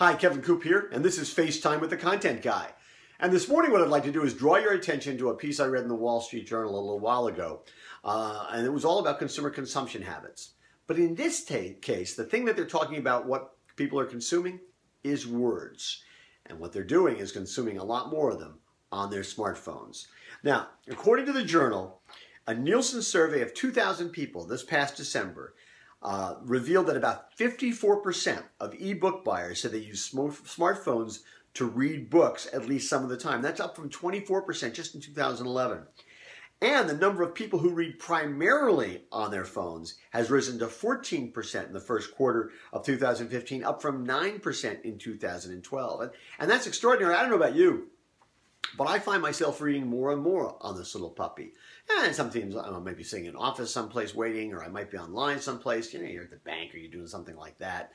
Hi, Kevin Coop here, and this is FaceTime with the Content Guy. And this morning what I'd like to do is draw your attention to a piece I read in the Wall Street Journal a little while ago, and it was all about consumer consumption habits. But in this case, the thing that they're talking about, what people are consuming, is words. And what they're doing is consuming a lot more of them on their smartphones. Now, according to the journal, a Nielsen survey of 2,000 people this past December revealed that about 54% of e-book buyers said they use smartphones to read books at least some of the time. That's up from 24% just in 2011. And the number of people who read primarily on their phones has risen to 14% in the first quarter of 2015, up from 9% in 2012. And that's extraordinary. I don't know about you, but I find myself reading more and more on this little puppy. And sometimes I might be sitting in an office someplace waiting, or I might be online someplace. You know, you're at the bank or you're doing something like that.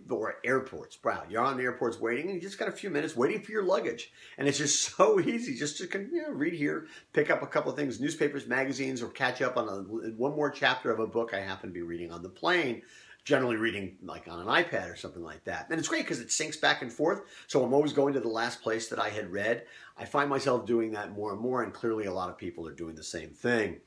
Or airports. Wow, you're on airports waiting and you just got a few minutes waiting for your luggage. And it's just so easy just to read here, pick up a couple of things, newspapers, magazines, or catch up on one more chapter of a book I happen to be reading on the plane. Generally reading like on an iPad or something like that. And it's great because it syncs back and forth. So I'm always going to the last place that I had read. I find myself doing that more and more, and clearly a lot of people are doing the same thing.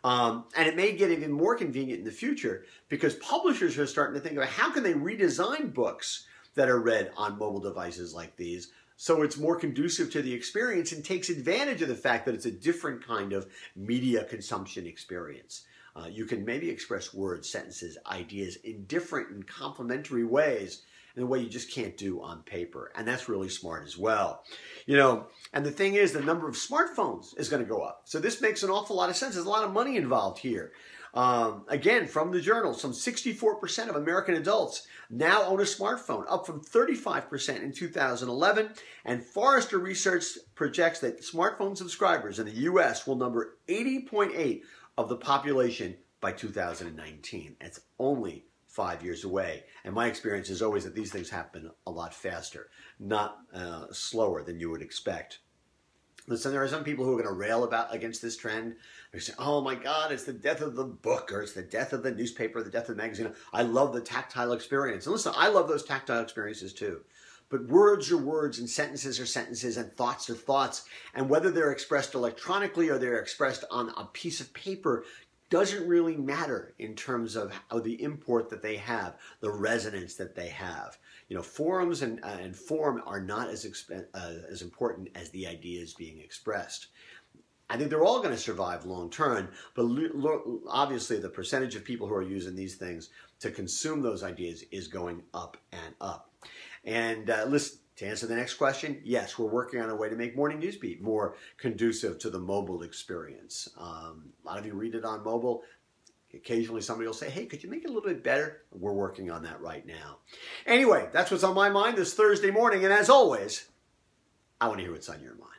And it may get even more convenient in the future because publishers are starting to think about how can they redesign books that are read on mobile devices like these so it's more conducive to the experience and takes advantage of the fact that it's a different kind of media consumption experience. You can maybe express words, sentences, ideas in different and complementary ways in a way you just can't do on paper. And that's really smart as well. You know, and the thing is, the number of smartphones is going to go up. So this makes an awful lot of sense. There's a lot of money involved here. Again, from the journal, some 64% of American adults now own a smartphone, up from 35% in 2011. And Forrester Research projects that smartphone subscribers in the U.S. will number 80.8 of the population by 2019. It's only 5 years away. And my experience is always that these things happen a lot faster, not slower than you would expect. Listen, there are some people who are going to rail against this trend. They say, oh my God, it's the death of the book, or it's the death of the newspaper, the death of the magazine. I love the tactile experience. And listen, I love those tactile experiences too. But words are words, and sentences are sentences, and thoughts are thoughts. And whether they're expressed electronically or they're expressed on a piece of paper doesn't really matter in terms of how the import that they have, the resonance that they have. You know, forms and form are not as important as the ideas being expressed. I think they're all going to survive long term, but obviously the percentage of people who are using these things to consume those ideas is going up and up. And listen, to answer the next question, yes, we're working on a way to make morning newsbeat more conducive to the mobile experience. A lot of you read it on mobile. Occasionally somebody will say, hey, could you make it a little bit better? We're working on that right now. Anyway, that's what's on my mind this Thursday morning. And as always, I want to hear what's on your mind.